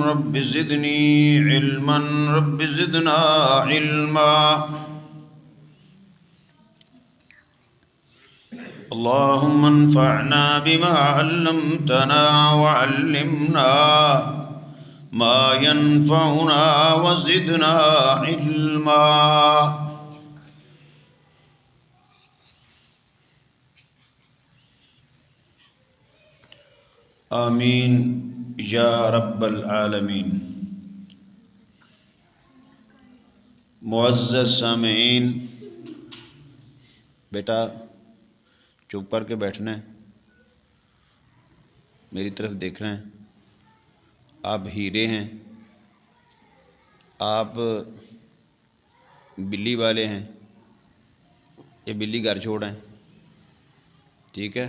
رب زدني علما رب زدنا علما اللهم انفعنا بما علمتنا وعلمنا ما ينفعنا وزدنا علما آمین یا رب العالمین۔ معزز سامعین، بیٹا چپ کر کے بیٹھنا ہے، میری طرف دیکھنا ہے۔ آپ ہیرے ہیں، آپ بلی والے ہیں، یہ بلی گھر چھوڑیں، ٹھیک ہے؟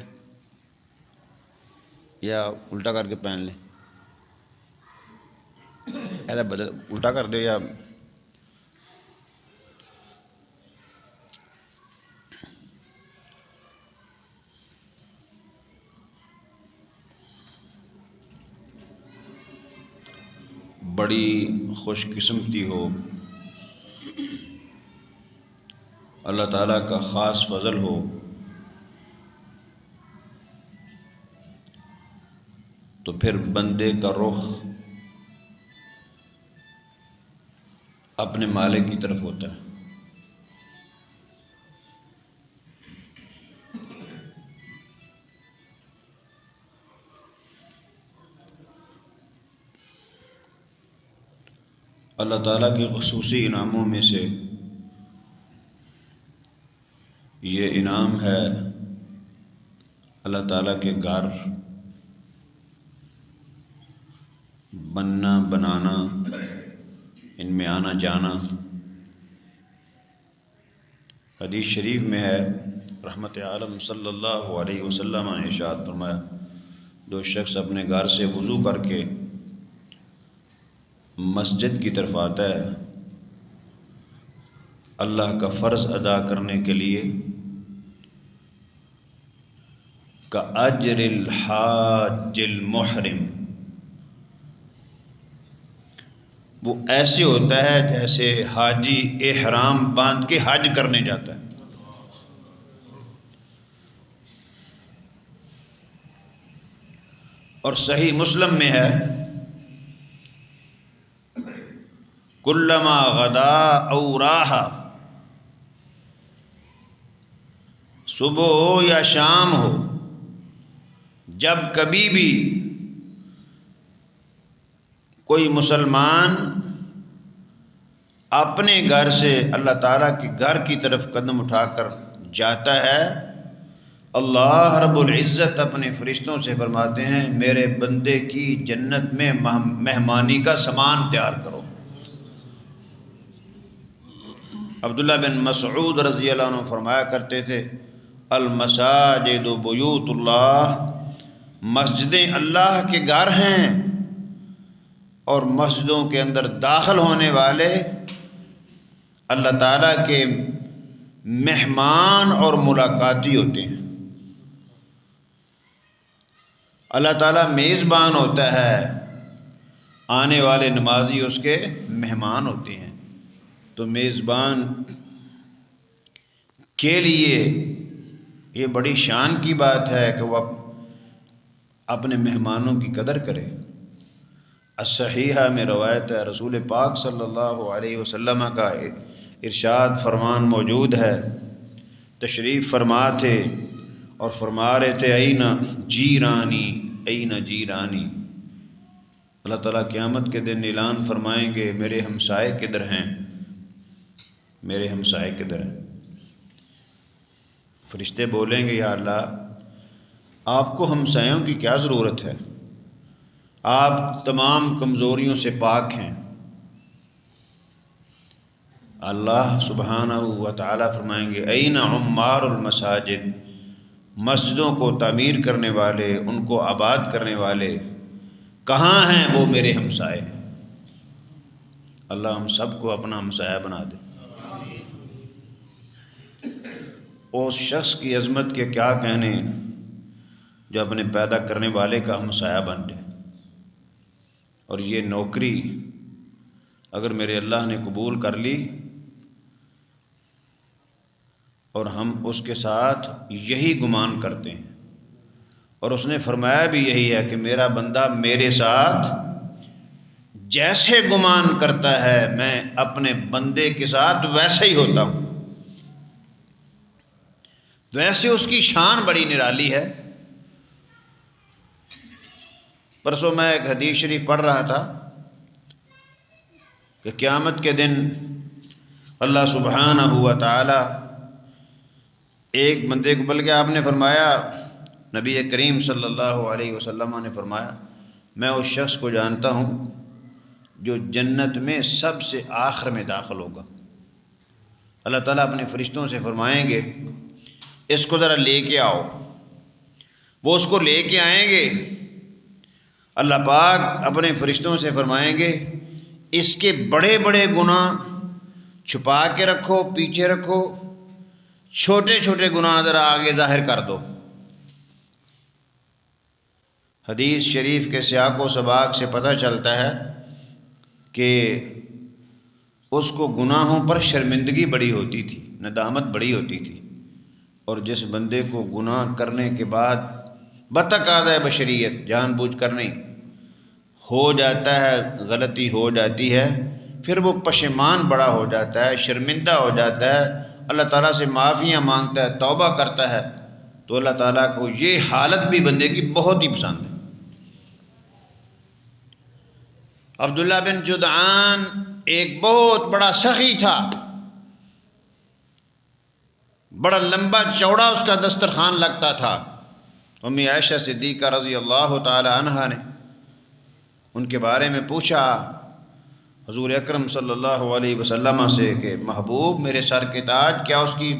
یا الٹا کر کے پہن لیں، ایسا بدل الٹا کر دو یا بڑی خوش قسمتی ہو، اللہ تعالیٰ کا خاص فضل ہو تو پھر بندے کا رخ اپنے مالک کی طرف ہوتا ہے۔ اللہ تعالیٰ کے خصوصی انعاموں میں سے یہ انعام ہے اللہ تعالیٰ کے گھر بننا بنانا، ان میں آنا جانا۔ حدیث شریف میں ہے، رحمت عالم صلی اللہ علیہ وسلم نے ارشاد فرمایا، جو شخص اپنے گھر سے وضو کر کے مسجد کی طرف آتا ہے اللہ کا فرض ادا کرنے کے لیے، کأجر الحاج المحرم، وہ ایسے ہوتا ہے جیسے حاجی احرام باندھ کے حج کرنے جاتا ہے۔ اور صحیح مسلم میں ہے، کلما غدا او راحا، صبح ہو یا شام ہو، جب کبھی بھی کوئی مسلمان اپنے گھر سے اللہ تعالیٰ کے گھر کی طرف قدم اٹھا کر جاتا ہے، اللہ رب العزت اپنے فرشتوں سے فرماتے ہیں میرے بندے کی جنت میں مہمانی کا سامان تیار کرو۔ عبداللہ بن مسعود رضی اللہ عنہ فرمایا کرتے تھے، المساجد بیوت اللہ، مسجدیں اللہ کے گھر ہیں، اور مسجدوں کے اندر داخل ہونے والے اللہ تعالیٰ کے مہمان اور ملاقاتی ہوتے ہیں۔ اللہ تعالیٰ میزبان ہوتا ہے، آنے والے نمازی اس کے مہمان ہوتے ہیں۔ تو میزبان کے لیے یہ بڑی شان کی بات ہے کہ وہ اپنے مہمانوں کی قدر کرے۔ الصحیحہ میں روایت ہے، رسول پاک صلی اللہ علیہ وسلم کا ارشاد فرمان موجود ہے، تشریف فرما تھے اور فرما رہے تھے این جیرانی این جیرانی، اللہ تعالیٰ قیامت کے دن اعلان فرمائیں گے میرے ہمسائے کدھر ہیں، میرے ہمسائے کدھر ہیں؟ فرشتے بولیں گے یا اللہ آپ کو ہمسایوں کی کیا ضرورت ہے، آپ تمام کمزوریوں سے پاک ہیں۔ اللہ سبحانہ و تعالیٰ فرمائیں گے این عمار المساجد، مسجدوں کو تعمیر کرنے والے، ان کو آباد کرنے والے کہاں ہیں؟ وہ میرے ہمسائے ہیں۔ اللہ ہم سب کو اپنا ہمسایہ بنا دے۔ اس شخص کی عظمت کے کیا کہنے جو اپنے پیدا کرنے والے کا ہمسایہ بن جائے۔ اور یہ نوکری اگر میرے اللہ نے قبول کر لی اور ہم اس کے ساتھ یہی گمان کرتے ہیں، اور اس نے فرمایا بھی یہی ہے کہ میرا بندہ میرے ساتھ جیسے گمان کرتا ہے میں اپنے بندے کے ساتھ ویسے ہی ہوتا ہوں، ویسے اس کی شان بڑی نرالی ہے۔ پرسوں میں ایک حدیث شریف پڑھ رہا تھا کہ قیامت کے دن اللہ سبحانہ و تعالی ایک بندے کو، بلکہ آپ نے فرمایا، نبی کریم صلی اللہ علیہ وسلم نے فرمایا، میں اس شخص کو جانتا ہوں جو جنت میں سب سے آخر میں داخل ہوگا۔ اللہ تعالیٰ اپنے فرشتوں سے فرمائیں گے اس کو ذرا لے کے آؤ، وہ اس کو لے کے آئیں گے۔ اللہ پاک اپنے فرشتوں سے فرمائیں گے اس کے بڑے بڑے گناہ چھپا کے رکھو، پیچھے رکھو، چھوٹے چھوٹے گناہ ذرا آگے ظاہر کر دو۔ حدیث شریف کے سیاق و سباق سے پتہ چلتا ہے کہ اس کو گناہوں پر شرمندگی بڑی ہوتی تھی، ندامت بڑی ہوتی تھی، اور جس بندے کو گناہ کرنے کے بعد بتقاضۂ بشریت، جان بوجھ کر نہیں، ہو جاتا ہے، غلطی ہو جاتی ہے، پھر وہ پشیمان بڑا ہو جاتا ہے، شرمندہ ہو جاتا ہے، اللہ تعالیٰ سے معافیاں مانگتا ہے، توبہ کرتا ہے، تو اللہ تعالیٰ کو یہ حالت بھی بندے کی بہت ہی پسند ہے۔ عبداللہ بن جدعان ایک بہت بڑا سخی تھا، بڑا لمبا چوڑا اس کا دسترخوان لگتا تھا۔ امی عائشہ صدیقہ رضی اللہ تعالی عنہا نے ان کے بارے میں پوچھا حضور اکرم صلی اللہ علیہ وسلم سے کہ محبوب میرے سر کے تاج، کیا اس کی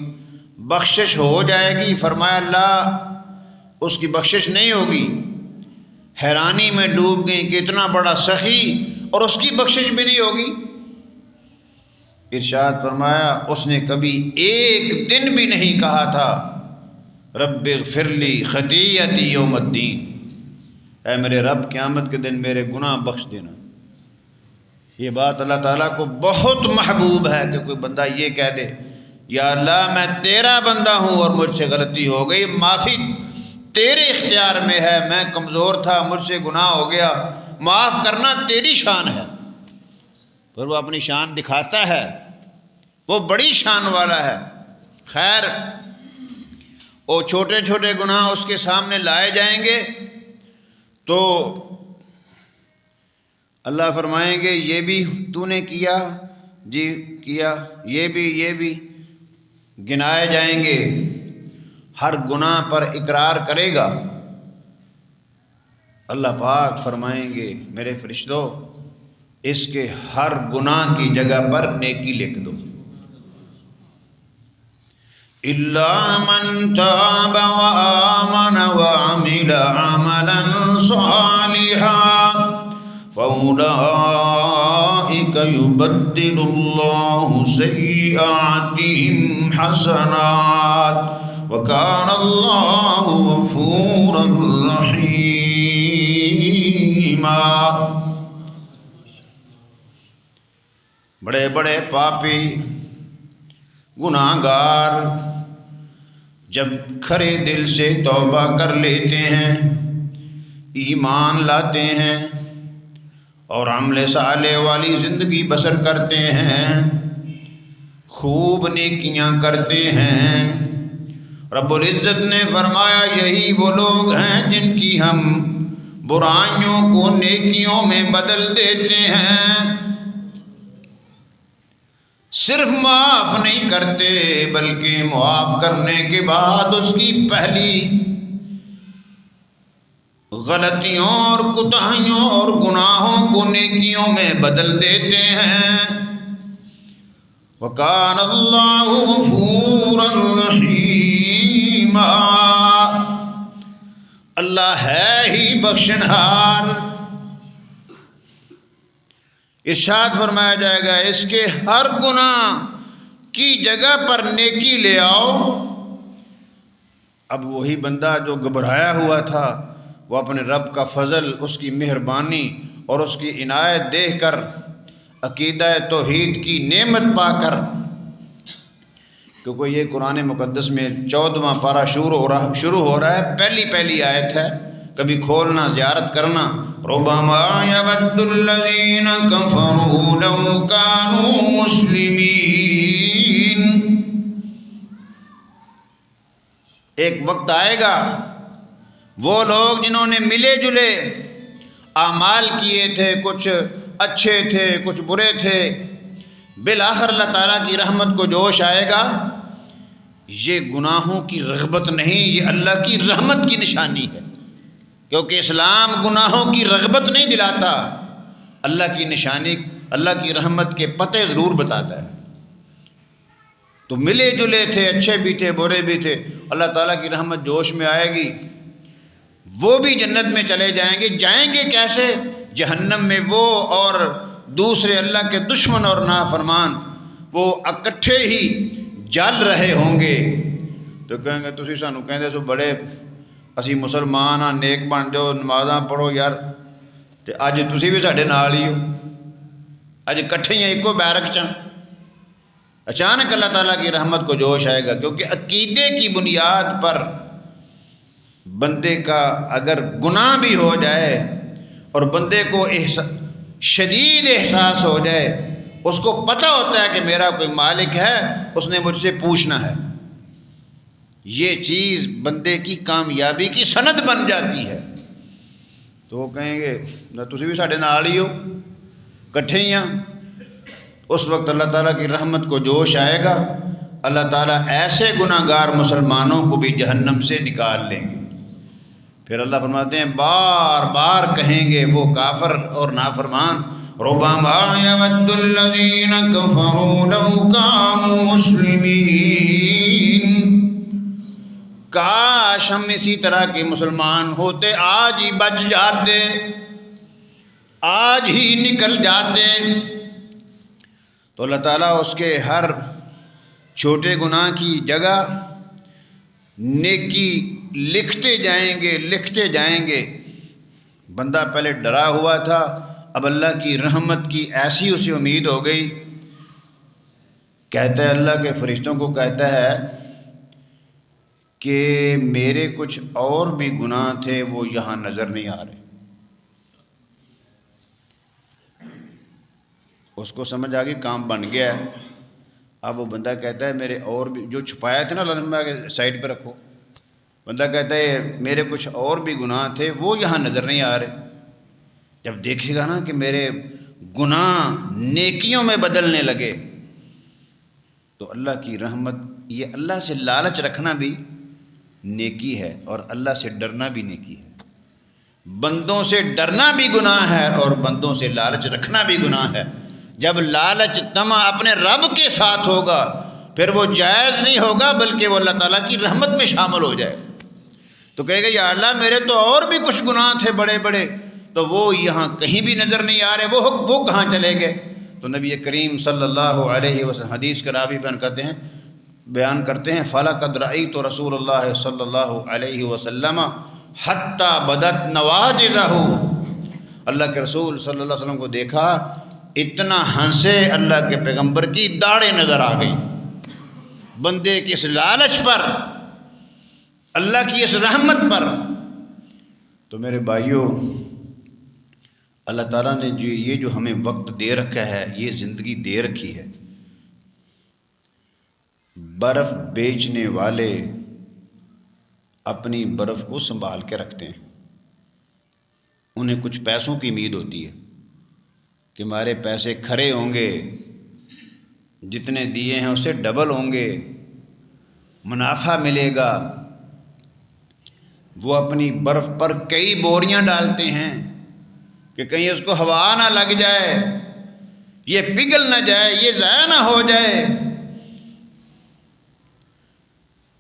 بخشش ہو جائے گی؟ فرمایا لا، اس کی بخشش نہیں ہوگی۔ حیرانی میں ڈوب گئی کہ اتنا بڑا سخی اور اس کی بخشش بھی نہیں ہوگی۔ ارشاد فرمایا اس نے کبھی ایک دن بھی نہیں کہا تھا رب اغفر لی خطیئتی یوم الدین، اے میرے رب قیامت کے دن میرے گناہ بخش دینا۔ یہ بات اللہ تعالیٰ کو بہت محبوب ہے کہ کوئی بندہ یہ کہہ دے یا اللہ میں تیرا بندہ ہوں اور مجھ سے غلطی ہو گئی، معافی تیرے اختیار میں ہے، میں کمزور تھا، مجھ سے گناہ ہو گیا، معاف کرنا تیری شان ہے۔ پر وہ اپنی شان دکھاتا ہے، وہ بڑی شان والا ہے۔ خیر، وہ چھوٹے چھوٹے گناہ اس کے سامنے لائے جائیں گے تو اللہ فرمائیں گے یہ بھی تو نے کیا، جی کیا، یہ بھی گنائے جائیں گے۔ ہر گناہ پر اقرار کرے گا، اللہ پاک فرمائیں گے میرے فرشتوں اس کے ہر گناہ کی جگہ پر نیکی لکھ دو۔ إِلَّا مَن تَابَ وَآمَنَ وَعَمِلَ عَمَلًا صَالِحًا فَأُولَٰئِكَ يُبَدِّلُ اللَّهُ سَيِّئَاتِهِمْ حَسَنَاتٍ وَكَانَ اللَّهُ غَفُورًا رَحِيمًا۔ بڑے بڑے پاپی گناہ گار جب کھرے دل سے توبہ کر لیتے ہیں، ایمان لاتے ہیں اور عمل صالح والی زندگی بسر کرتے ہیں، خوب نیکیاں کرتے ہیں، رب العزت نے فرمایا یہی وہ لوگ ہیں جن کی ہم برائیوں کو نیکیوں میں بدل دیتے ہیں۔ صرف معاف نہیں کرتے بلکہ معاف کرنے کے بعد اس کی پہلی غلطیوں اور کوتاہیوں اور گناہوں کو نیکیوں میں بدل دیتے ہیں۔ وَكَانَ اللَّهُ غَفُورًا رَحِيمًا، اللہ ہے ہی بخشنہار۔ ارشاد فرمایا جائے گا اس کے ہر گناہ کی جگہ پر نیکی لے آؤ۔ اب وہی بندہ جو گھبرایا ہوا تھا وہ اپنے رب کا فضل، اس کی مہربانی اور اس کی عنایت دیکھ کر، عقیدہ توحید کی نعمت پا کر، کیونکہ یہ قرآن مقدس میں 14واں پارہ شروع ہو رہا ہے، پہلی آیت ہے، کبھی کھولنا، زیارت کرنا۔ ربما يود الذين كفروا لو كانوا مسلمين، ایک وقت آئے گا وہ لوگ جنہوں نے ملے جلے اعمال کیے تھے، کچھ اچھے تھے کچھ برے تھے، بالآخر اللہ تعالیٰ کی رحمت کو جوش آئے گا۔ یہ گناہوں کی رغبت نہیں، یہ اللہ کی رحمت کی نشانی ہے، کیونکہ اسلام گناہوں کی رغبت نہیں دلاتا، اللہ کی نشانی، اللہ کی رحمت کے پتے ضرور بتاتا ہے۔ تو ملے جلے تھے، اچھے بھی تھے برے بھی تھے، اللہ تعالیٰ کی رحمت جوش میں آئے گی، وہ بھی جنت میں چلے جائیں گے۔ جائیں گے کیسے؟ جہنم میں وہ اور دوسرے اللہ کے دشمن اور نافرمان وہ اکٹھے ہی جل رہے ہوں گے۔ تو کہیں گے تسی سانو کہندے سو بڑے اسی مسلمان ہاں، نیک بن جاؤ، نمازاں پڑھو یار، تے اج تسی بھی ساڈے نال ہی ہو، اج اکٹھے ہی ایکو بیرک چاں۔ اچانک اللہ تعالیٰ کی رحمت کو جوش آئے گا، کیونکہ عقیدے کی بنیاد پر بندے کا اگر گناہ بھی ہو جائے اور بندے کو شدید احساس ہو جائے، اس کو پتہ ہوتا ہے کہ میرا کوئی مالک ہے، اس نے مجھ سے پوچھنا ہے، یہ چیز بندے کی کامیابی کی سند بن جاتی ہے۔ تو وہ کہیں گے نہ تسی بھی ساڈے نال ہی ہو، کٹھے ہی ہاں۔ اس وقت اللہ تعالیٰ کی رحمت کو جوش آئے گا، اللہ تعالیٰ ایسے گناہ گار مسلمانوں کو بھی جہنم سے نکال لیں گے۔ پھر اللہ فرماتے ہیں بار بار کہیں گے وہ کافر اور نافرمان، ربما يود الذين كفروا لو كانوا مسلمين، کاش ہم اسی طرح کے مسلمان ہوتے، آج ہی بچ جاتے، آج ہی نکل جاتے۔ تو اللہ تعالیٰ اس کے ہر چھوٹے گناہ کی جگہ نیکی لکھتے جائیں گے۔ بندہ پہلے ڈرا ہوا تھا، اب اللہ کی رحمت کی ایسی اسے امید ہو گئی، کہتا ہے اللہ کے فرشتوں کو کہتا ہے کہ میرے کچھ اور بھی گناہ تھے وہ یہاں نظر نہیں آ رہے۔ اس کو سمجھ آ گئی کام بن گیا ہے۔ اب وہ بندہ کہتا ہے میرے اور بھی جو چھپایا تھے نا، اللہ کے سائڈ پہ رکھو۔ بندہ کہتا ہے میرے کچھ اور بھی گناہ تھے وہ یہاں نظر نہیں آ رہے۔ جب دیکھے گا نا کہ میرے گناہ نیکیوں میں بدلنے لگے، تو اللہ کی رحمت، یہ اللہ سے لالچ رکھنا بھی نیکی ہے اور اللہ سے ڈرنا بھی نیکی ہے۔ بندوں سے ڈرنا بھی گناہ ہے اور بندوں سے لالچ رکھنا بھی گناہ ہے۔ جب لالچ طمع اپنے رب کے ساتھ ہوگا پھر وہ جائز نہیں ہوگا، بلکہ وہ اللہ تعالیٰ کی رحمت میں شامل ہو جائے۔ تو کہے گا یا اللہ میرے تو اور بھی کچھ گناہ تھے بڑے بڑے، تو وہ یہاں کہیں بھی نظر نہیں آ رہے، وہ کہاں چلے گئے؟ تو نبی کریم صلی اللہ علیہ وسلم حدیث کا راوی بیان کرتے ہیں فَلَقَدْ رَأَيْتُ رسول اللہ صلی اللہ علیہ وسلم حَتَّى بَدَتْ نَوَاجِزَهُ، اللہ کے رسول صلی اللہ علیہ وسلم کو دیکھا، اتنا ہنسے اللہ کے پیغمبر کی داڑھیں نظر آ گئی۔ بندے کی اس لالچ پر، اللہ کی اس رحمت پر۔ تو میرے بھائیوں، اللہ تعالیٰ نے یہ جو ہمیں وقت دے رکھا ہے، یہ زندگی دے رکھی ہے۔ برف بیچنے والے اپنی برف کو سنبھال کے رکھتے ہیں، انہیں کچھ پیسوں کی امید ہوتی ہے کہ ہمارے پیسے کھرے ہوں گے، جتنے دیے ہیں اسے ڈبل ہوں گے، منافع ملے گا۔ وہ اپنی برف پر کئی بوریاں ڈالتے ہیں کہ کہیں اس کو ہوا نہ لگ جائے، یہ پگھل نہ جائے، یہ ضائع نہ ہو جائے۔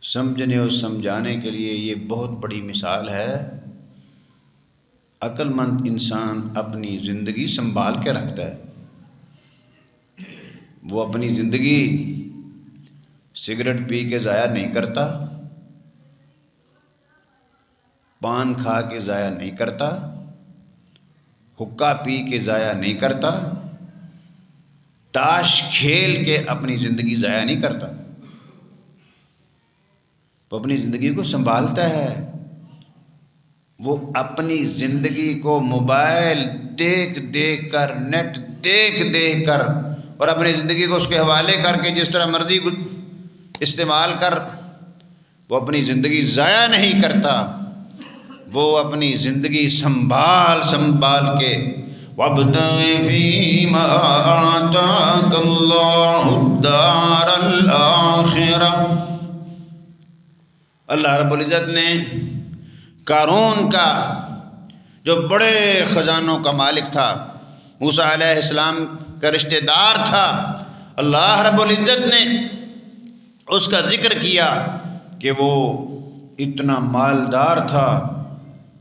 سمجھنے اور سمجھانے کے لیے یہ بہت بڑی مثال ہے۔ عقل مند انسان اپنی زندگی سنبھال کے رکھتا ہے، وہ اپنی زندگی سگریٹ پی کے ضائع نہیں کرتا، پان کھا کے ضائع نہیں کرتا، حقہ پی کے ضائع نہیں کرتا، تاش کھیل کے اپنی زندگی ضائع نہیں کرتا، وہ اپنی زندگی کو سنبھالتا ہے۔ وہ اپنی زندگی کو موبائل دیکھ دیکھ کر، نیٹ دیکھ دیکھ کر، اور اپنی زندگی کو اس کے حوالے کر کے جس طرح مرضی استعمال کر، وہ اپنی زندگی ضائع نہیں کرتا، وہ اپنی زندگی سنبھال کے وَابْتَغِ فِيمَا آتَاكَ اللَّهُ الدَّارَ الْآخِرَةَ۔ اللہ رب العزت نے قارون کا، جو بڑے خزانوں کا مالک تھا، موسیٰ علیہ السلام کا رشتہ دار تھا، اللہ رب العزت نے اس کا ذکر کیا کہ وہ اتنا مالدار تھا،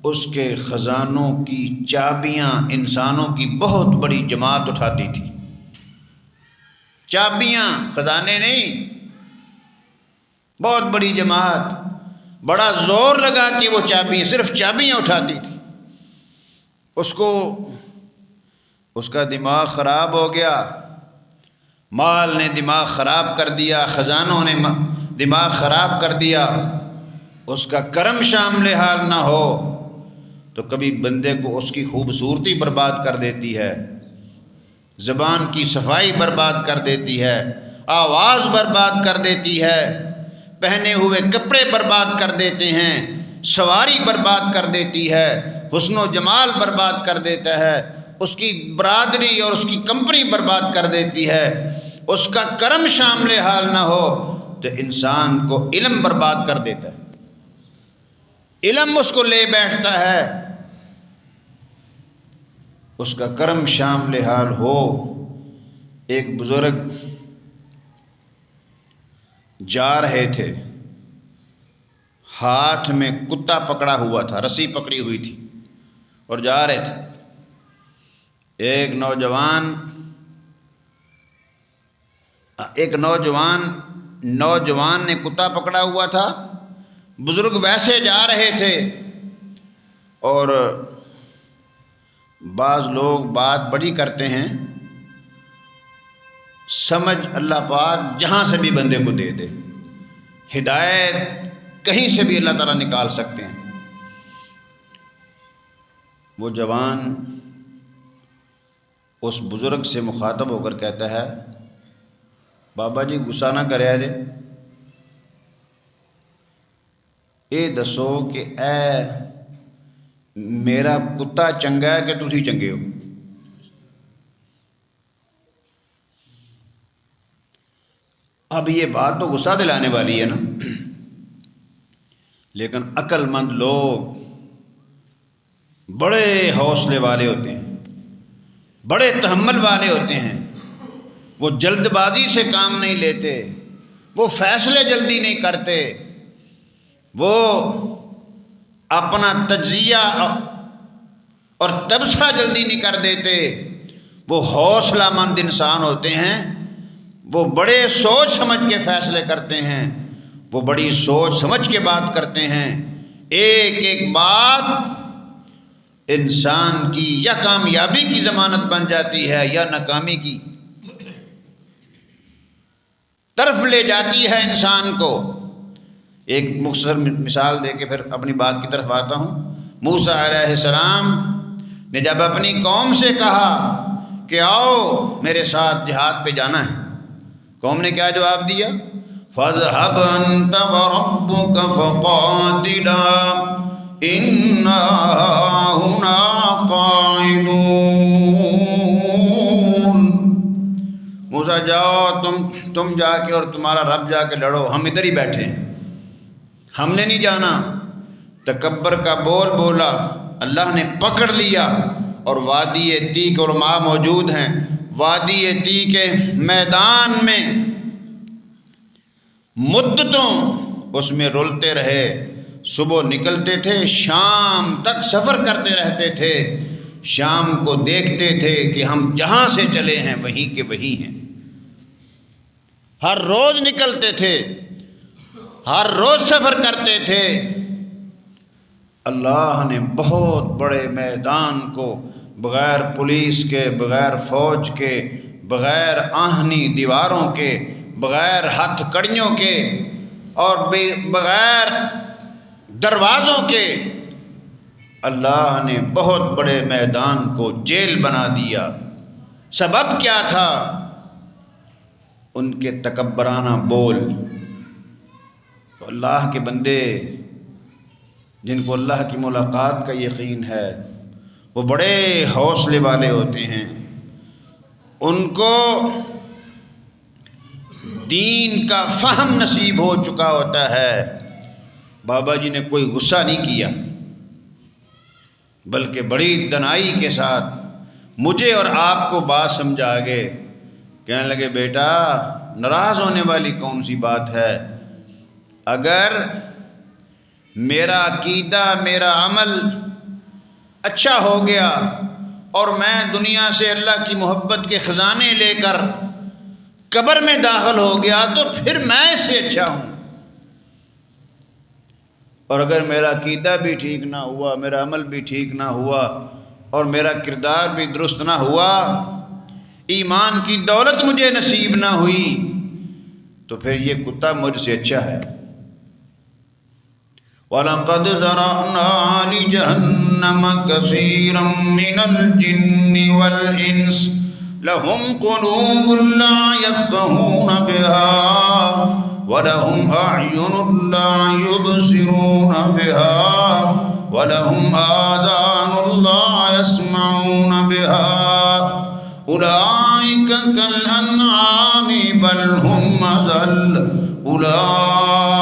اس کے خزانوں کی چابیاں انسانوں کی بہت بڑی جماعت اٹھاتی تھی۔ چابیاں، خزانے نہیں، بہت بڑی جماعت، بڑا زور لگا کہ وہ چابیاں، صرف چابیاں اٹھاتی تھی۔ اس کا دماغ خراب ہو گیا، مال نے دماغ خراب کر دیا، خزانوں نے دماغ خراب کر دیا۔ اس کا کرم شامل حال نہ ہو تو کبھی بندے کو اس کی خوبصورتی برباد کر دیتی ہے، زبان کی صفائی برباد کر دیتی ہے، آواز برباد کر دیتی ہے، پہنے ہوئے کپڑے برباد کر دیتے ہیں، سواری برباد کر دیتی ہے، حسن و جمال برباد کر دیتا ہے، اس کی برادری اور اس کی کمپنی برباد کر دیتی ہے۔ اس کا کرم شامل حال نہ ہو تو انسان کو علم برباد کر دیتا ہے، علم اس کو لے بیٹھتا ہے۔ اس کا کرم شامل حال ہو۔ ایک بزرگ جا رہے تھے، ہاتھ میں کتا پکڑا ہوا تھا، رسی پکڑی ہوئی تھی اور جا رہے تھے۔ ایک نوجوان نے کتا پکڑا ہوا تھا، بزرگ ویسے جا رہے تھے، اور بعض لوگ بات بڑی کرتے ہیں، سمجھ اللہ پاک جہاں سے بھی بندے کو دے دے، ہدایت کہیں سے بھی اللہ تعالیٰ نکال سکتے ہیں۔ وہ جوان اس بزرگ سے مخاطب ہو کر کہتا ہے، بابا جی غصہ نہ کرے جے، یہ دسو کہ اے میرا کتا چنگا ہے کہ تسی چنگے ہو؟ اب یہ بات تو غصہ دلانے والی ہے نا، لیکن عقل مند لوگ بڑے حوصلے والے ہوتے ہیں، بڑے تحمل والے ہوتے ہیں، وہ جلد بازی سے کام نہیں لیتے، وہ فیصلے جلدی نہیں کرتے، وہ اپنا تجزیہ اور تبصرہ جلدی نہیں کر دیتے، وہ حوصلہ مند انسان ہوتے ہیں، وہ بڑے سوچ سمجھ کے فیصلے کرتے ہیں، وہ بڑی سوچ سمجھ کے بات کرتے ہیں۔ ایک ایک بات انسان کی یا کامیابی کی ضمانت بن جاتی ہے یا ناکامی کی طرف لے جاتی ہے انسان کو۔ ایک مختصر مثال دے کے پھر اپنی بات کی طرف آتا ہوں۔ موسیٰ علیہ السلام نے جب اپنی قوم سے کہا کہ آؤ میرے ساتھ جہاد پہ جانا ہے، قوم نے کیا جواب دیا؟ فَاذْهَبْ أَنْتَ وَرَبُّكَ فَقَاتِلَا إِنَّا هُنَا قَاعِدُونَ۔ موسیٰ جاؤ تم جا کے اور تمہارا رب جا کے لڑو، ہم ادھر ہی بیٹھے ہیں، ہم نے نہیں جانا۔ تکبر کا بول بولا، اللہ نے پکڑ لیا، اور وادی تیہ اور علماء موجود ہیں، وادی تیہ کے میدان میں مدتوں اس میں رولتے رہے، صبح نکلتے تھے، شام تک سفر کرتے رہتے تھے، شام کو دیکھتے تھے کہ ہم جہاں سے چلے ہیں وہیں کے وہیں ہیں۔ ہر روز نکلتے تھے، ہر روز سفر کرتے تھے۔ اللہ نے بہت بڑے میدان کو بغیر پولیس کے، بغیر فوج کے، بغیر آہنی دیواروں کے، بغیر ہتھ کڑیوں کے اور بغیر دروازوں کے اللہ نے بہت بڑے میدان کو جیل بنا دیا۔ سبب کیا تھا؟ ان کے تکبرانہ بول۔ تو اللہ کے بندے جن کو اللہ کی ملاقات کا یقین ہے وہ بڑے حوصلے والے ہوتے ہیں، ان کو دین کا فہم نصیب ہو چکا ہوتا ہے۔ بابا جی نے کوئی غصہ نہیں کیا، بلکہ بڑی دنائی کے ساتھ مجھے اور آپ کو بات سمجھا گے، کہنے لگے بیٹا ناراض ہونے والی کون سی بات ہے؟ اگر میرا عقیدہ، میرا عمل اچھا ہو گیا اور میں دنیا سے اللہ کی محبت کے خزانے لے کر قبر میں داخل ہو گیا تو پھر میں اس سے اچھا ہوں، اور اگر میرا عقیدہ بھی ٹھیک نہ ہوا، میرا عمل بھی ٹھیک نہ ہوا اور میرا کردار بھی درست نہ ہوا، ایمان کی دولت مجھے نصیب نہ ہوئی، تو پھر یہ کتا مجھ سے اچھا ہے۔ وَلَقَدْ ذَرَأْنَا لِجَهَنَّمَ كَثِيرًا مِنَ الْجِنِّ وَالْإِنسِ لَهُمْ قُلُوبٌ لَّا يَفْقَهُونَ بِهَا وَلَهُمْ أَعْيُنٌ لَّا يُبْصِرُونَ بِهَا وَلَهُمْ آذَانٌ لَّا يَسْمَعُونَ بِهَا أُولَٰئِكَ كَالْأَنْعَامِ بَلْ هُمْ أَضَلُّ أُولَٰئِكَ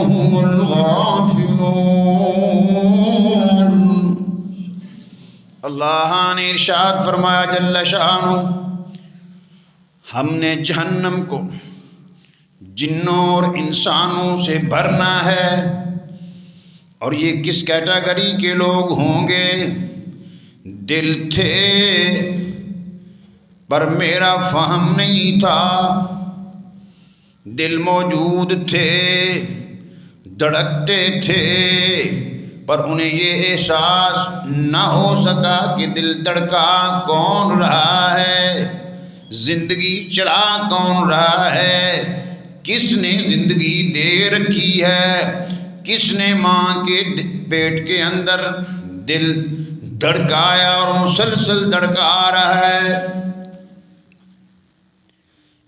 هُمُ الْغَافِلُونَ۔ اللہ نے ارشاد فرمایا جل شانہ، ہم نے جہنم کو جنوں اور انسانوں سے بھرنا ہے، اور یہ کس کیٹیگری کے لوگ ہوں گے؟ دل تھے پر میرا فہم نہیں تھا، دل موجود تھے، دھڑکتے تھے، پر انہیں یہ احساس نہ ہو سکا کہ دل دھڑکا کون رہا ہے، زندگی چلا کون رہا ہے، کس نے زندگی دے رکھی ہے، کس نے ماں کے پیٹ کے اندر دل دھڑکایا اور مسلسل دھڑکا رہا ہے۔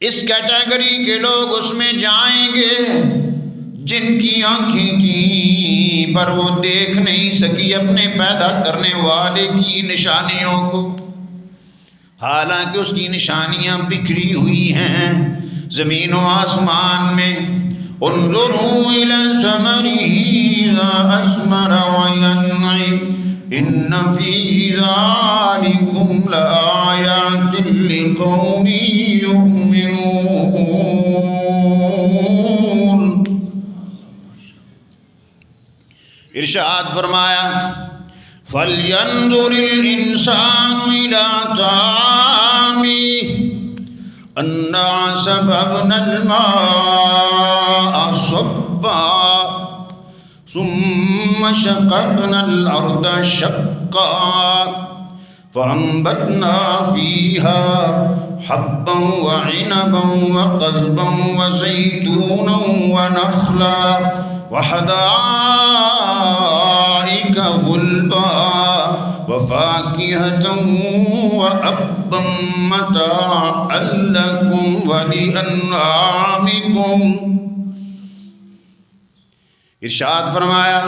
اس کیٹیگری کے لوگ اس میں جائیں گے جن کی آنکھیں تھیں پر وہ دیکھ نہیں سکی اپنے پیدا کرنے والے کی نشانیوں کو، حالانکہ اس کی نشانیاں بکھری ہوئی ہیں زمین و آسمان میں۔ انظروا إلى ثمره إذا أثمر وينعم إن في ذلكم لآيات لقوم يؤمنون۔ ارشاد فرمایا فَلْيَنظُرِ الْإِنسَانُ إِلَى طَعَامِهِ أَنَّا صَبَبْنَا الْمَاءَ صَبًّا ثُمَّ شَقَقْنَا الْأَرْضَ شَقًّا فَأَنبَتْنَا فِيهَا حَبًّا وَعِنَبًا وَقَضْبًا وَزَيْتُونًا وَنَخْلًا وَحَدَائِقَ غُلْبًا وَفَاكِهَةً وَأَبًّا مَّتَاعًا لَّكُمْ وَلِأَنْعَامِكُمْ۔ ارشاد فرمایا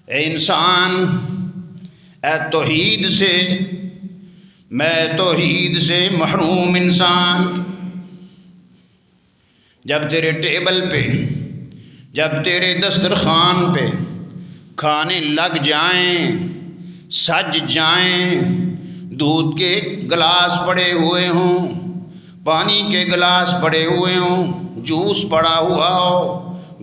اے انسان، اے توحید سے، میں توحید سے محروم انسان، جب تیرے ٹیبل پہ، جب تیرے دسترخوان پہ کھانے لگ جائیں، سج جائیں، دودھ کے گلاس پڑے ہوئے ہوں، پانی کے گلاس پڑے ہوئے ہوں، جوس پڑا ہوا ہو،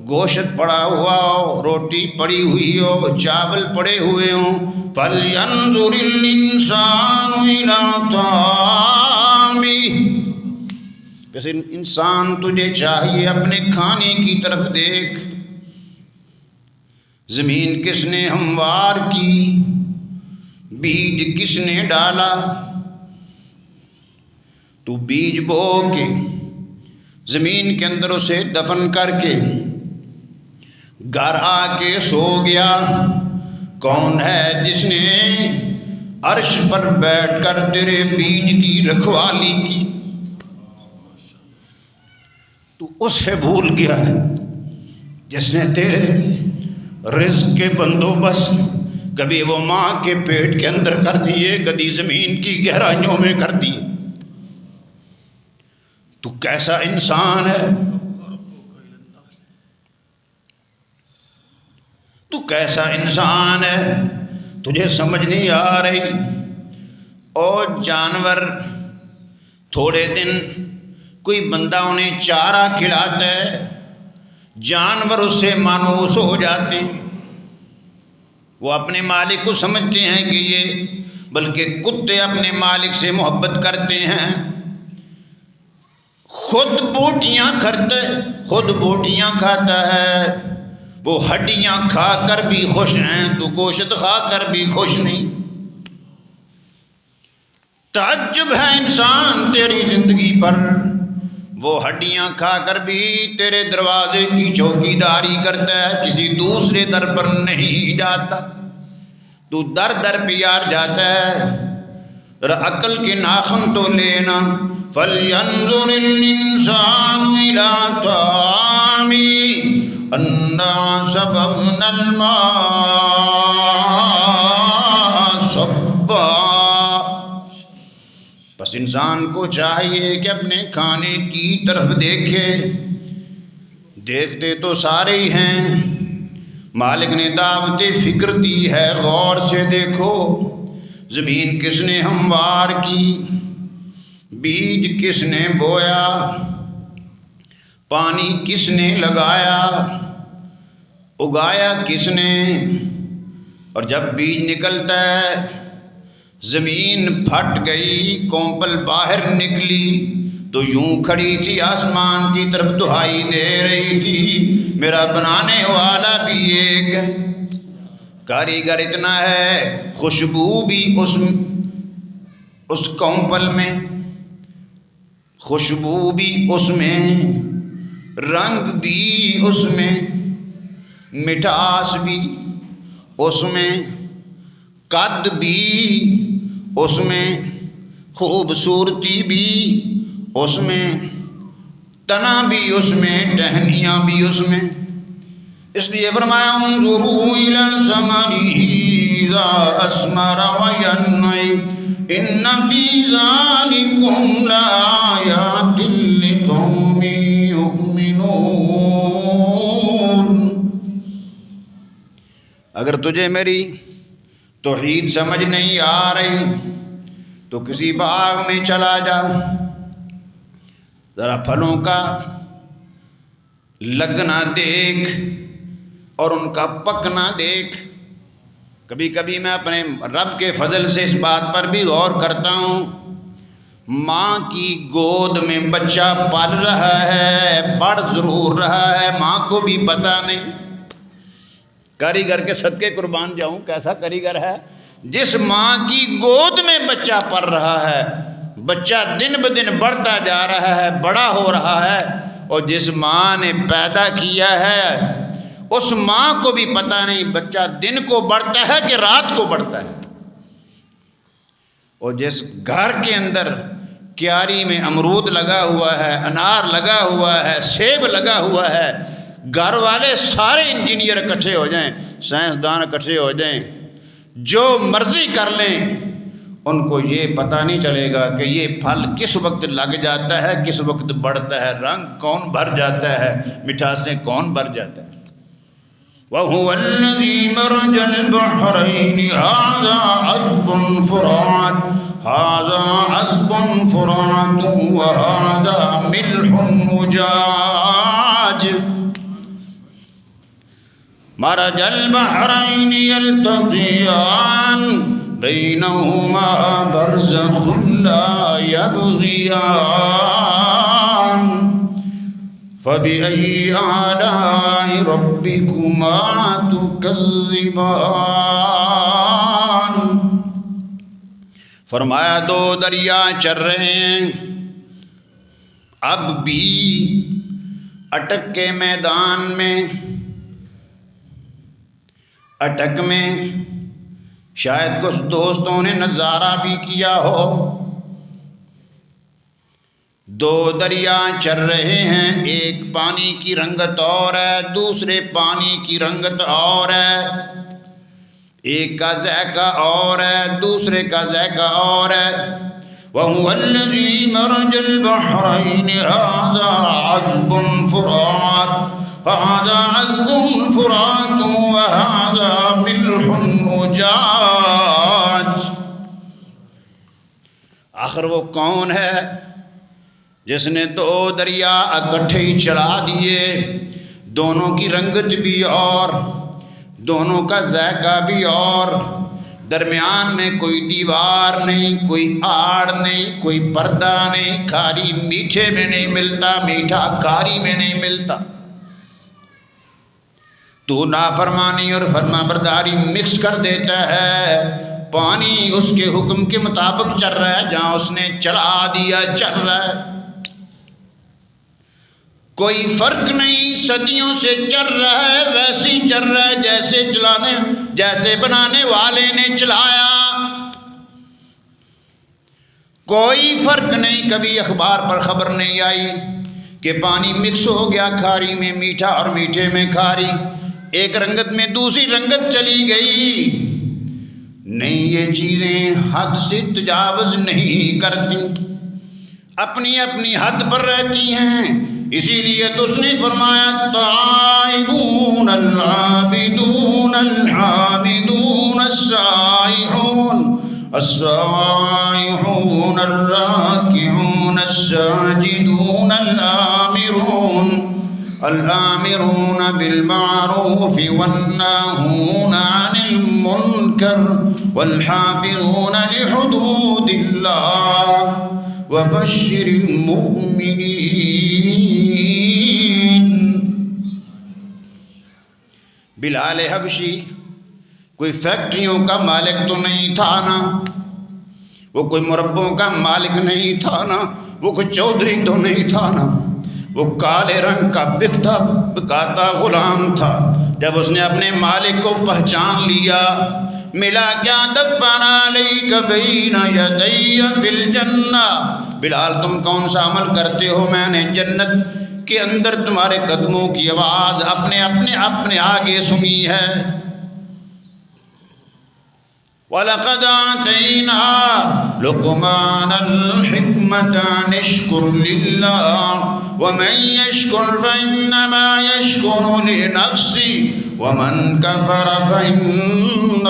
گوشت پڑا ہوا ہو، روٹی پڑی ہوئی ہو، چاول پڑے ہوئے ہوں، فَلْيَنظُرِ الْإِنسَانُ إِلَىٰ طَعَامِهِ، بس انسان تجھے چاہیے اپنے کھانے کی طرف دیکھ۔ زمین کس نے ہموار کی؟ بیج کس نے ڈالا؟ تو بیج بو کے زمین کے اندر اسے دفن کر کے گھر آ کے سو گیا۔ کون ہے جس نے عرش پر بیٹھ کر تیرے بیج کی رکھوالی کی؟ تو اسے بھول گیا ہے جس نے تیرے رزق کے بندوبست کبھی وہ ماں کے پیٹ کے اندر کر دیے، کبھی زمین کی گہرائیوں میں کر دیے۔ تو کیسا انسان ہے؟ تو کیسا انسان ہے؟ تجھے سمجھ نہیں آ رہی؟ اور جانور تھوڑے دن کوئی بندہ انہیں چارہ کھلاتا ہے، جانور اس سے مانوس ہو جاتے ہیں، وہ اپنے مالک کو سمجھتے ہیں کہ یہ، بلکہ کتے اپنے مالک سے محبت کرتے ہیں۔ خود بوٹیاں کھاتا ہے، وہ ہڈیاں کھا کر بھی خوش ہیں، تو گوشت کھا کر بھی خوش نہیں۔ تعجب ہے انسان تیری زندگی پر، وہ ہڈیاں کھا کر بھی تیرے دروازے کی چوکیداری کرتا ہے، کسی دوسرے در پر نہیں جاتا، تو در در پہ یار جاتا ہے۔ ذرا عقل کے ناخن تو لینا۔ فَلْيَنظُرِ الْإِنسَانُ إِلَىٰ طَعَامِهِ أَنَّا صَبَبْنَا الْمَاءَ صَبًّا۔ بس انسان کو چاہیے کہ اپنے کھانے کی طرف دیکھے، دیکھتے تو سارے ہی ہیں، مالک نے دعوت فکر دی ہے، غور سے دیکھو۔ زمین کس نے ہموار کی؟ بیج کس نے بویا؟ پانی کس نے لگایا؟ اگایا کس نے؟ اور جب بیج نکلتا ہے، زمین پھٹ گئی، کونپل باہر نکلی تو یوں کھڑی تھی، آسمان کی طرف دہائی دے رہی تھی، میرا بنانے والا بھی ایک ہے، کاریگر اتنا ہے، خوشبو بھی اس کونپل میں، خوشبو بھی اس میں، رنگ بھی اس میں، مٹھاس بھی اس میں، قد بھی اس میں، خوبصورتی بھی اس میں، تنا بھی اس میں، ٹہنیاں بھی اس میں۔ اس لیے فرمایا انظروا الی ثمره اذا اثمر وینعی ان فی ذلکم لآیات لقوم یؤمنون۔ اگر تجھے میری توحید سمجھ نہیں آ رہی تو کسی باغ میں چلا جا، ذرا پھلوں کا لگنا دیکھ اور ان کا پکنا دیکھ۔ کبھی کبھی میں اپنے رب کے فضل سے اس بات پر بھی غور کرتا ہوں، ماں کی گود میں بچہ پل رہا ہے، بڑھ ضرور رہا ہے، ماں کو بھی پتہ نہیں۔ کاریگر کے صدقے قربان جاؤں، کیسا کاریگر ہے جس ماں کی گود میں بچہ پل رہا ہے، بچہ دن بدن بڑھتا جا رہا ہے، بڑا ہو رہا ہے، اور جس ماں نے پیدا کیا ہے اس ماں کو بھی پتہ نہیں بچہ دن کو بڑھتا ہے کہ رات کو بڑھتا ہے۔ اور جس گھر کے اندر کیاری میں امرود لگا ہوا ہے، انار لگا ہوا ہے، سیب لگا ہوا ہے، گھر والے سارے انجینئر اکٹھے ہو جائیں، سائنسدان اکٹھے ہو جائیں، جو مرضی کر لیں، ان کو یہ پتہ نہیں چلے گا کہ یہ پھل کس وقت لگ جاتا ہے، کس وقت بڑھتا ہے، رنگ کون بھر جاتا ہے، مٹھاسیں کون بھر جاتا ہے۔ وَهُوَ الَّذِي مَرَجَ الْبَحْرَيْنِ هَذَا عَذْبٌ فُرَاتٌ هَذَا عَذْبٌ فُرَاتٌ وَهَذَا مِلْحٌ أُجَاجٌ مَرَجَ الْبَحْرَيْنِ يَلْتَقِيَانِ بَيْنَهُمَا بَرْزَخٌ لَا يَبْغِيَانِ فَبِأَيِّ آلَاءِ رَبِّكُمَا تُكَذِّبَانِ۔ فرمایا دو دریا چل رہے ہیں، اب بھی اٹک کے میدان میں، اٹک میں شاید کچھ دوستوں نے نظارہ بھی کیا ہو، دو دریا چل رہے ہیں، ایک پانی کی رنگت اور ہے، دوسرے پانی کی رنگت اور ہے، ایک کا ذائقہ اور ہے، دوسرے کا ذائقہ اور ہے۔ وَهُوَ الَّذِي مَرَجَ الْبَحْرَيْنِ هَذَا عَذْبٌ فُرَاتٌ هَذَا عَذْبٌ فُرَاتٌ وَهَذَا مِلْحٌ أُجَاجٌ۔ آخر وہ کون ہے جس نے دو دریا اکٹھے ہی چلا دیے، دونوں کی رنگت بھی اور، دونوں کا ذائقہ بھی اور، درمیان میں کوئی دیوار نہیں، کوئی آڑ نہیں، کوئی پردہ نہیں، کھاری میٹھے میں نہیں ملتا، میٹھا کھاری میں نہیں ملتا۔ تو نافرمانی اور فرما برداری مکس کر دیتا ہے، پانی اس کے حکم کے مطابق چل رہا ہے، جہاں اس نے چلا دیا چل رہا ہے، کوئی فرق نہیں، صدیوں سے چل رہا ہے، ویسے ہی چل رہا ہے جیسے بنانے والے نے چلایا، کوئی فرق نہیں۔ کبھی اخبار پر خبر نہیں آئی کہ پانی مکس ہو گیا، کھاری میں میٹھا اور میٹھے میں کھاری، ایک رنگت میں دوسری رنگت چلی گئی، نہیں، یہ چیزیں حد سے تجاوز نہیں کرتی، اپنی اپنی حد پر رہتی ہیں۔ اسی لیے تو اس نے فرمایا التائبون العابدون الحامدون السائحون السائحون الراكعون الساجدون الآمرون بالمعروف والناهون عن المنكر والحافظون لحدود الله وبشر المؤمنین۔ بلال حبشی کوئی فیکٹریوں کا مالک تو نہیں تھا نا، وہ کوئی مربوں کا مالک نہیں تھا نا، وہ کوئی چودھری تو نہیں تھا نا، وہ کالے رنگ کا بکاتا غلام تھا۔ جب اس نے اپنے مالک کو پہچان لیا، ملا کیا دفن علیک بین یدی فی الجنہ، بلال تم کون سا عمل کرتے ہو، میں نے جنت کے اندر تمہارے قدموں کی آواز اپنے آگے سنی ہے۔ وَلَقَدْ آتَيْنَا لُقْمَانَ الْحِكْمَةَ أَنِ اشْكُرْ لِلَّهِ وَمَنْ يَشْكُرْ فَإِنَّمَا يَشْكُرُ لِنَفْسِهِ وَمَنْ كَفَرَ فَإِنَّ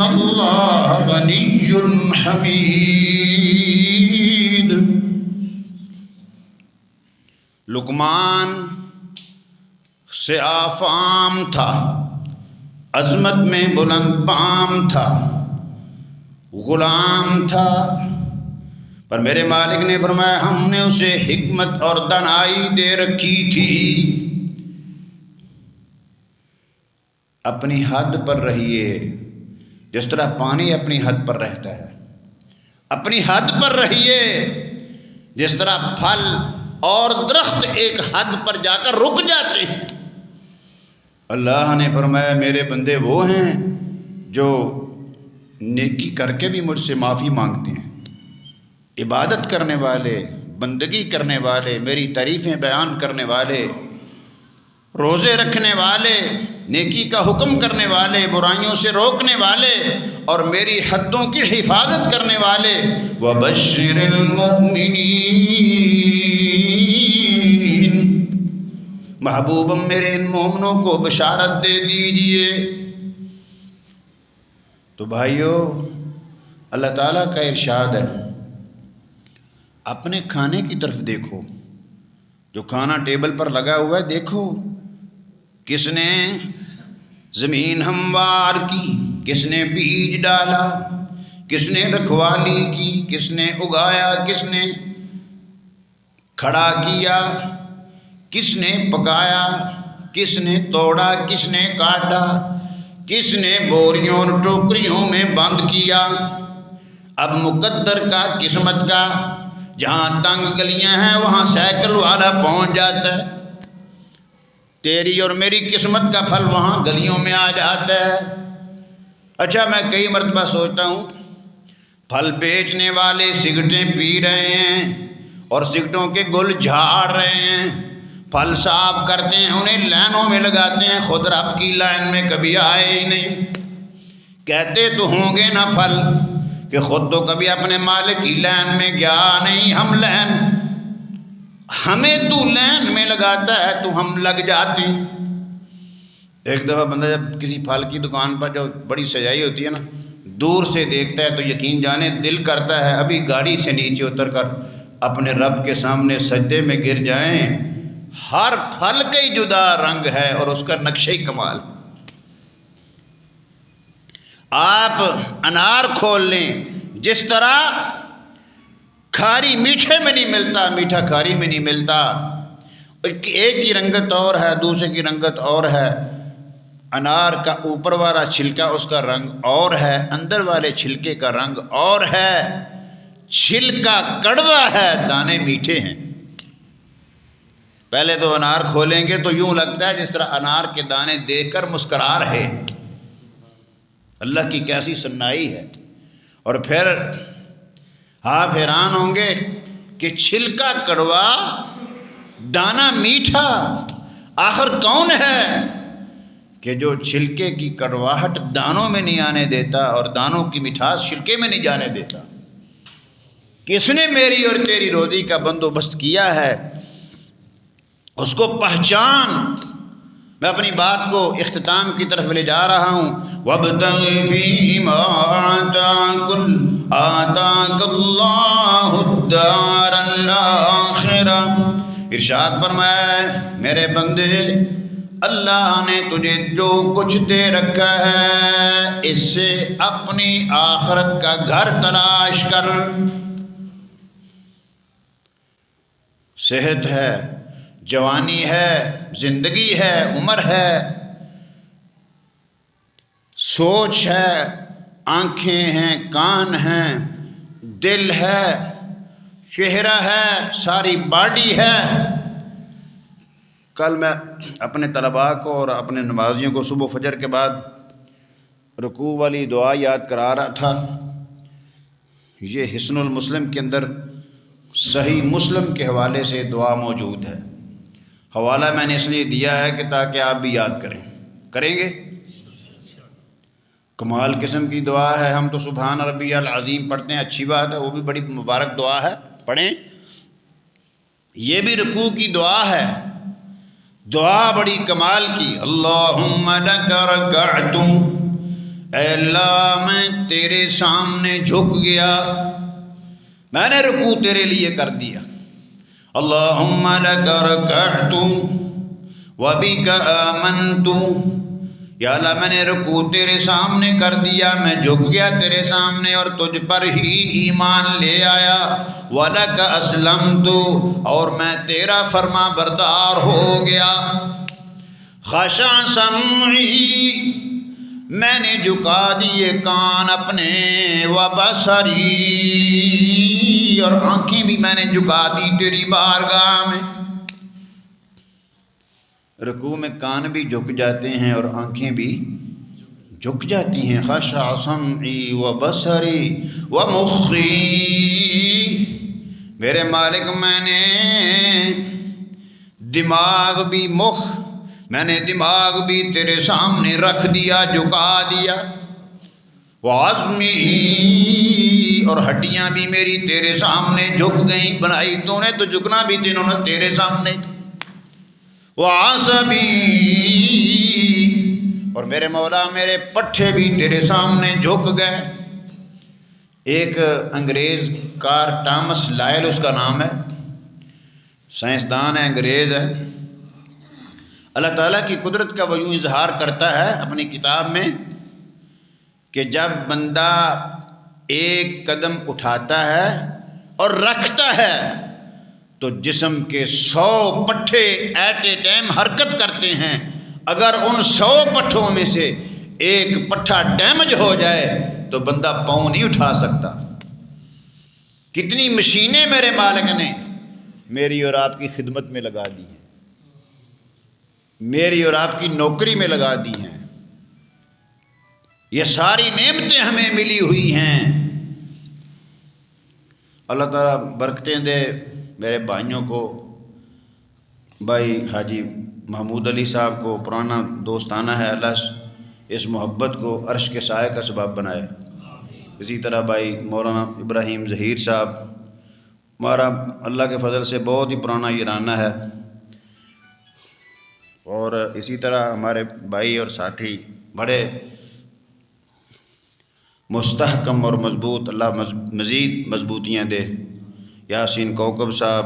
اللَّهَ غَنِيٌّ حَمِيدٌ۔ لقمان سے آفام تھا، عظمت میں بلند پام تھا، غلام تھا، پر میرے مالک نے فرمایا ہم نے اسے حکمت اور دانائی دے رکھی تھی۔ اپنی حد پر رہیے، جس طرح پانی اپنی حد پر رہتا ہے، اپنی حد پر رہیے، جس طرح پھل اور درخت ایک حد پر جا کر رک جاتے ہیں۔ اللہ نے فرمایا میرے بندے وہ ہیں جو نیکی کر کے بھی مجھ سے معافی مانگتے ہیں، عبادت کرنے والے، بندگی کرنے والے، میری تعریفیں بیان کرنے والے، روزے رکھنے والے، نیکی کا حکم کرنے والے، برائیوں سے روکنے والے اور میری حدوں کی حفاظت کرنے والے۔ وَبَشِّرِ الْمُؤْمِنِينَ، محبوبم میرے ان مومنوں کو بشارت دے دیجئے۔ تو بھائیو، اللہ تعالیٰ کا ارشاد ہے، اپنے کھانے کی طرف دیکھو، جو کھانا ٹیبل پر لگا ہوا ہے دیکھو، کس نے زمین ہموار کی، کس نے بیج ڈالا، کس نے رکھوالی کی، کس نے اگایا، کس نے کھڑا کیا، کس نے پکایا، کس نے توڑا، کس نے کاٹا، کس نے بوریوں اور ٹوکریوں میں بند کیا؟ اب مقدر کا، قسمت کا، جہاں تنگ گلیاں ہیں وہاں سائیکل والا پہنچ جاتا ہے، تیری اور میری قسمت کا پھل وہاں گلیوں میں آ جاتا ہے۔ اچھا، میں کئی مرتبہ سوچتا ہوں پھل بیچنے والے سگریٹیں پی رہے ہیں اور سگریٹوں کے گل جھاڑ رہے ہیں، پھل صاف کرتے ہیں، انہیں لائنوں میں لگاتے ہیں، خود رب کی لائن میں کبھی آئے ہی نہیں۔ کہتے تو ہوں گے نا پھل کہ خود تو کبھی اپنے مالک کی لائن میں گیا نہیں، ہمیں تو لائن میں لگاتا ہے تو ہم لگ جاتے ہیں۔ ایک دفعہ بندہ جب کسی پھل کی دکان پر جو بڑی سجائی ہوتی ہے نا، دور سے دیکھتا ہے تو یقین جانے دل کرتا ہے ابھی گاڑی سے نیچے اتر کر اپنے رب کے سامنے سجدے میں گر جائیں۔ ہر پھل کا ہی جدا رنگ ہے اور اس کا نقشہ ہی کمال۔ آپ انار کھول لیں، جس طرح کھاری میٹھے میں نہیں ملتا، میٹھا کھاری میں نہیں ملتا، ایک کی رنگت اور ہے، دوسرے کی رنگت اور ہے۔ انار کا اوپر والا چھلکا اس کا رنگ اور ہے، اندر والے چھلکے کا رنگ اور ہے۔ چھلکا کڑوا ہے، دانے میٹھے ہیں۔ پہلے تو انار کھولیں گے تو یوں لگتا ہے جس طرح انار کے دانے دیکھ کر مسکرا رہے، اللہ کی کیسی سنائی ہے۔ اور پھر آپ حیران ہوں گے کہ چھلکا کڑوا، دانا میٹھا، آخر کون ہے کہ جو چھلکے کی کڑواہٹ دانوں میں نہیں آنے دیتا اور دانوں کی مٹھاس چھلکے میں نہیں جانے دیتا؟ کس نے میری اور تیری روزی کا بندوبست کیا ہے؟ اس کو پہچان۔ میں اپنی بات کو اختتام کی طرف لے جا رہا ہوں۔ وَابْتَغِ فِيمَا آتَاكَ اللَّهُ الدَّارَ الْآخِرَةَ۔ ارشاد فرمایا میرے بندے، اللہ نے تجھے جو کچھ دے رکھا ہے اس سے اپنی آخرت کا گھر تلاش کر۔ صحت ہے، جوانی ہے، زندگی ہے، عمر ہے، سوچ ہے، آنکھیں ہیں، کان ہیں، دل ہے، چہرہ ہے، ساری باڈی ہے۔ کل میں اپنے طلباء کو اور اپنے نمازیوں کو صبح فجر کے بعد رکوع والی دعا یاد کرا رہا تھا۔ یہ حسن المسلم کے اندر صحیح مسلم کے حوالے سے دعا موجود ہے۔ حوالہ میں نے اس لیے دیا ہے کہ تاکہ آپ بھی یاد کریں گے۔ کمال قسم کی دعا ہے۔ ہم تو سبحان ربی العظیم پڑھتے ہیں، اچھی بات ہے، وہ بھی بڑی مبارک دعا ہے، پڑھیں۔ یہ بھی رکوع کی دعا ہے، دعا بڑی کمال کی۔ اللہم لک رکعت، اے اللہ میں تیرے سامنے جھک گیا، میں نے رکوع تیرے لیے کر دیا۔ اللہم لک رکعت وبک آمنت، یا اللہ میں نے رکوع تیرے سامنے کر دیا، میں جھک گیا تیرے سامنے اور تجھ پر ہی ایمان لے آیا۔ وَلَكَ أَسْلَمْتُ، اور میں تیرا فرما بردار ہو گیا۔ خَشَعَ سَمْعِي، میں نے جھکا دیے کان اپنے، وَبَصَرِي، اور آنکھیں بھی میں نے جھکا دی تیری بارگاہ میں۔ رکوع میں کان بھی جھک جاتے ہیں اور آنکھیں بھی جھک جاتی ہیں۔ خشع سمعی و بصری و مخی، میرے مالک میں نے دماغ بھی، میں نے دماغ بھی تیرے سامنے رکھ دیا، جھکا دیا۔ وعظمی، اور ہڈیاں بھی میری تیرے سامنے جھک گئیں، بنائی تو نے تو جھکنا بھی تینوں نے تیرے سامنے۔ وعصبی، اور میرے مولا میرے پٹھے بھی تیرے سامنے جھک گئے۔ ایک انگریز کار ٹامس لائل اس کا نام ہے، سائنسدان ہے، انگریز ہے۔ اللہ تعالیٰ کی قدرت کا وہ یوں اظہار کرتا ہے اپنی کتاب میں کہ جب بندہ ایک قدم اٹھاتا ہے اور رکھتا ہے تو جسم کے 100 پٹھے ایٹ اے ٹائم حرکت کرتے ہیں۔ اگر ان 100 پٹھوں میں سے ایک پٹھا ڈیمیج ہو جائے تو بندہ پاؤں نہیں اٹھا سکتا۔ کتنی مشینیں میرے مالک نے میری اور آپ کی خدمت میں لگا دی ہیں، میری اور آپ کی نوکری میں لگا دی ہیں۔ یہ ساری نعمتیں ہمیں ملی ہوئی ہیں۔ اللہ تعالیٰ برکتیں دے میرے بھائیوں کو، بھائی حاجی محمود علی صاحب کو، پرانا دوستانہ ہے، اللہ اس محبت کو عرش کے سائے کا سبب بنائے۔ اسی طرح بھائی مولانا ابراہیم ظہیر صاحب، ہمارا اللہ کے فضل سے بہت ہی پرانا ایرانہ ہے، اور اسی طرح ہمارے بھائی اور ساتھی بڑے مستحکم اور مضبوط، اللہ مزید مضبوطیاں دے۔ یاسین کوکب صاحب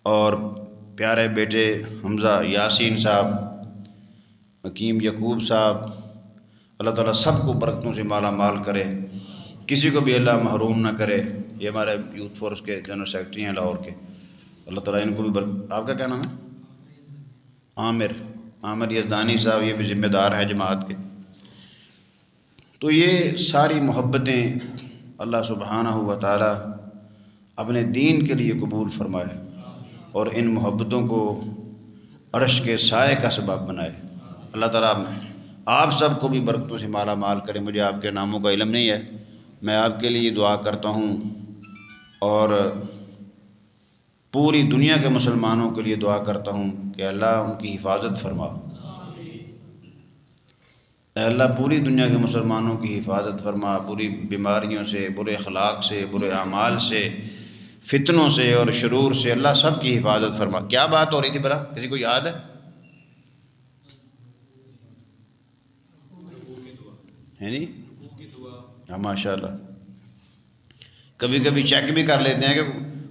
اور پیارے بیٹے حمزہ یاسین صاحب، حکیم یعقوب صاحب، اللہ تعالیٰ سب کو برکتوں سے مالا مال کرے، کسی کو بھی اللہ محروم نہ کرے۔ یہ ہمارے یوتھ فورس کے جنرل سیکرٹری ہیں لاہور کے، اللہ تعالیٰ ان کو بھی آپ کا کیا نام ہے؟ عامر یزدانی صاحب، یہ بھی ذمہ دار ہیں جماعت کے۔ تو یہ ساری محبتیں اللہ سبحانہ و تعالیٰ اپنے دین کے لیے قبول فرمائے اور ان محبتوں کو عرش کے سائے کا سبب بنائے۔ اللہ تعالیٰ آپ سب کو بھی برکتوں سے مالا مال کرے۔ مجھے آپ کے ناموں کا علم نہیں ہے، میں آپ کے لیے دعا کرتا ہوں اور پوری دنیا کے مسلمانوں کے لیے دعا کرتا ہوں کہ اللہ ان کی حفاظت فرما۔ اے اللہ پوری دنیا کے مسلمانوں کی حفاظت فرما، پوری بیماریوں سے، برے اخلاق سے، برے اعمال سے، فتنوں سے اور شرور سے اللہ سب کی حفاظت فرما۔ کیا بات ہو رہی تھی برا؟ کسی کو یاد ہے جی؟ ہاں ماشاء اللہ۔ کبھی کبھی چیک بھی کر لیتے ہیں کہ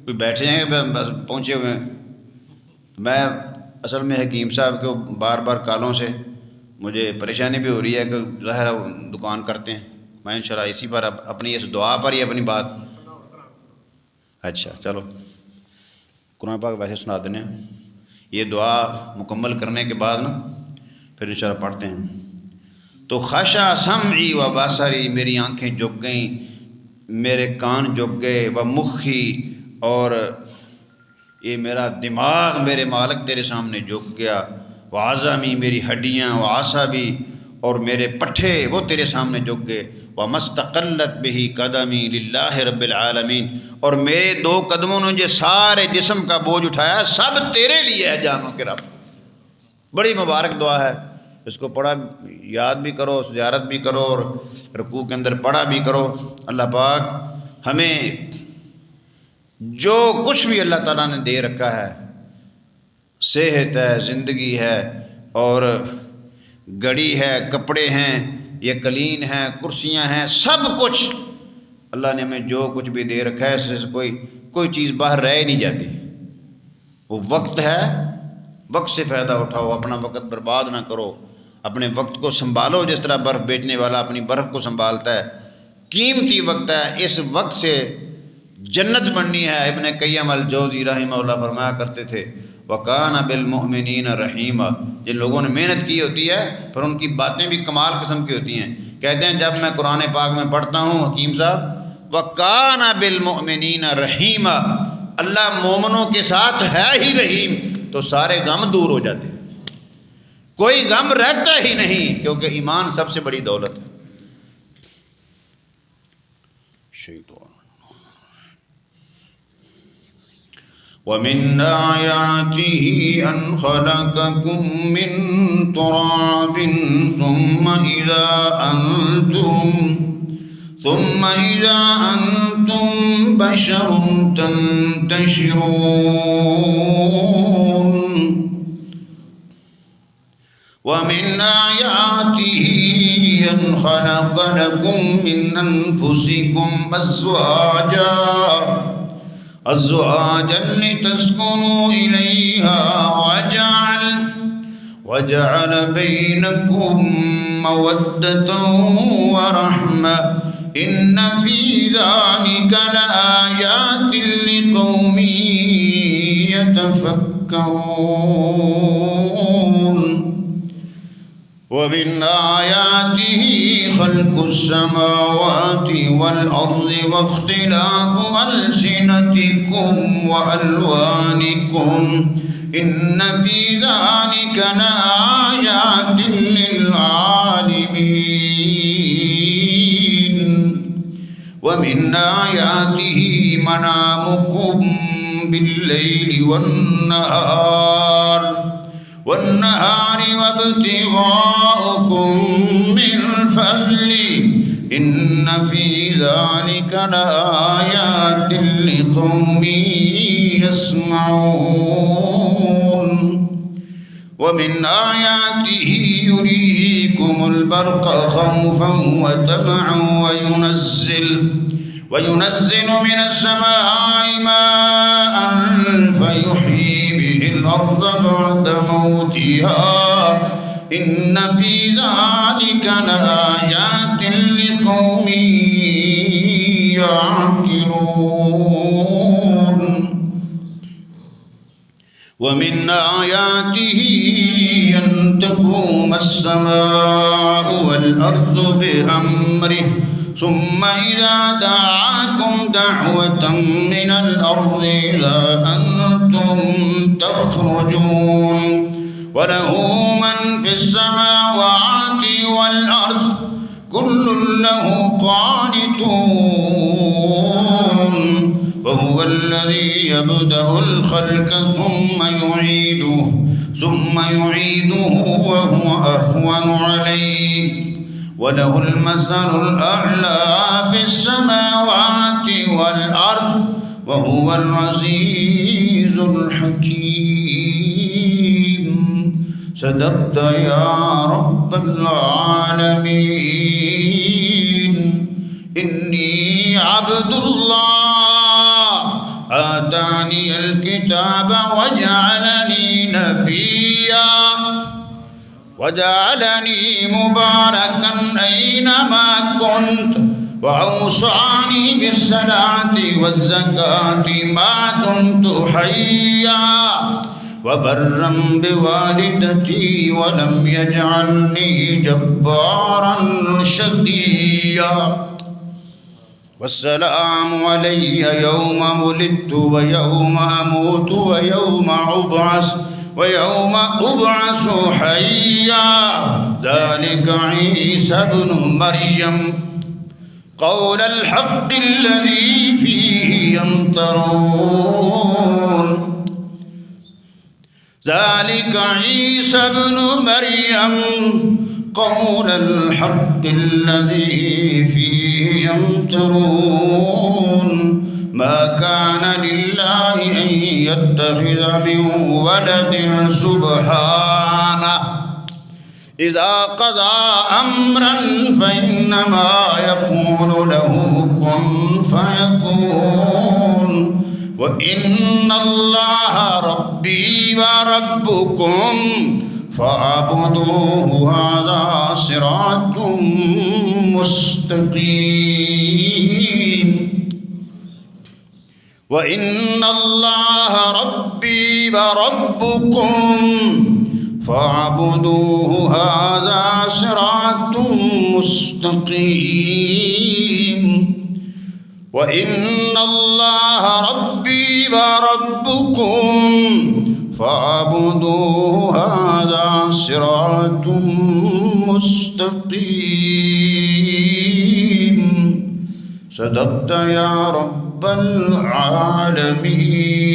کوئی بیٹھے ہیں کہ بس پہنچے ہوئے ہیں۔ میں اصل میں حکیم صاحب کو بار بار کالوں سے مجھے پریشانی بھی ہو رہی ہے کہ ظاہر دکان کرتے ہیں، میں انشاءاللہ اسی پر اپنی اس دعا پر ہی اپنی بات۔ اچھا چلو قرآن پاک ویسے سنا دینے ہیں، یہ دعا مکمل کرنے کے بعد نا پھر انشاءاللہ پڑھتے ہیں۔ تو خشع سمعی و بصری، میری آنکھیں جھک گئیں، میرے کان جھک گئے، و مخی، اور یہ میرا دماغ میرے مالک تیرے سامنے جھک گیا، و عظمی، میری ہڈیاں، و عصبی، اور میرے پٹھے وہ تیرے سامنے جھک گئے، و مستقلت بہی قدمی للہ رب العالمین، اور میرے دو قدموں نے جو سارے جسم کا بوجھ اٹھایا سب تیرے لیے ہے جانوں کے رب۔ بڑی مبارک دعا ہے، اس کو پڑھا یاد بھی کرو، زیارت بھی کرو، اور رکوع کے اندر پڑھا بھی کرو۔ اللہ پاک ہمیں جو کچھ بھی اللہ تعالیٰ نے دے رکھا ہے، صحت ہے، زندگی ہے، اور گڑی ہے، کپڑے ہیں، یہ قلین ہیں، کرسیاں ہیں، سب کچھ اللہ نے ہمیں جو کچھ بھی دے رکھا ہے، اس سے کوئی چیز باہر رہ نہیں جاتی۔ وہ وقت ہے، وقت سے فائدہ اٹھاؤ، اپنا وقت برباد نہ کرو، اپنے وقت کو سنبھالو جس طرح برف بیچنے والا اپنی برف کو سنبھالتا ہے۔ قیمتی وقت ہے، اس وقت سے جنت بننی ہے۔ ابن قیم الجوزی رحمہ اللہ فرمایا کرتے تھے وَقَانَ بِالْمُؤْمِنِينَ رَحِيمًا، جن لوگوں نے محنت کی ہوتی ہے پھر ان کی باتیں بھی کمال قسم کی ہوتی ہیں۔ کہتے ہیں جب میں قرآن پاک میں پڑھتا ہوں حکیم صاحب وَقَانَ بِالْمُؤْمِنِينَ رَحِيمًا، اللہ مومنوں کے ساتھ ہے ہی رحیم، تو سارے غم دور ہو جاتے ہیں، کوئی غم رہتا ہی نہیں، کیونکہ ایمان سب سے بڑی دولت ہے۔ وَمِنْ آيَاتِهِ أَنْ خَلَقَكُم مِّن تُرَابٍ ثُمَّ إِذَا أَنْتُمْ بَشَرٌ تَنْتَشِرُونَ وَمِنْ آيَاتِهِ أَنْ خَلَقَ لَكُم مِّنْ أَنفُسِكُمْ أَزْوَاجًا لِتَسْكُنُوا إِلَيْهَا وَجَعَلَ بَيْنَكُم مَّوَدَّةً وَرَحْمَةً إِنَّ فِي ذَلِكَ لَآيَاتٍ لِقَوْمٍ يَتَفَكَّرُونَ ومن آياته خلق السماوات والأرض واختلاف ألسنتكم وألوانكم إن في ذلك لآيات للعالمين ومن آياته منامكم بالليل والنهار وابتغاؤكم من فضله إن في ذلك لآيات لقوم يسمعون ومن آياته يريكم البرق خوفا وطمعا وينزل من السماء ماء فيحيي به الأرض بعد موتها إن في ذلك لآيات لقوم يعقلون ومن آياته أن تقوم السماء والأرض بأمره ثم إذا دعاكم دعوة من الأرض إذا أنتم تخرجون وله من في السماوات والأرض كل له قانتون وهو الذي يبدأ الخلق ثم يعيده وهو أهون عليه وله المثل الأعلى في السماوات والأرض وهو العزيز الحكيم صدقت يا رب العالمين إني عبد الله آتاني الكتاب وجعلني نبيا وجعلني مباركا أينما كنت وأوصاني بالصلاة والزكاة ما دمت حيا وبرا بوالدتي ولم يجعلني جبارا شقيا والسلام علي يوم ولدت ويوم أموت ويوم أبعث حيا ذلك عيسى ابن مريم قول الحق الذي فيه يمترون ذلك عيسى ابن مريم قول الحق الذي فيه يمترون ما كان لله أن يتخذ من ولد سبحانه إذا قضى أمرا فإنما يقول له كن فيكون وإن الله ربي وربكم فاعبدوه هذا صراط مستقيم وإن الله ربي وربكم فاعبدوه هذا صراط مستقيم وإن الله ربي وربكم فاعبدوه هذا صراط مستقيم صدقت يا رب العالمين.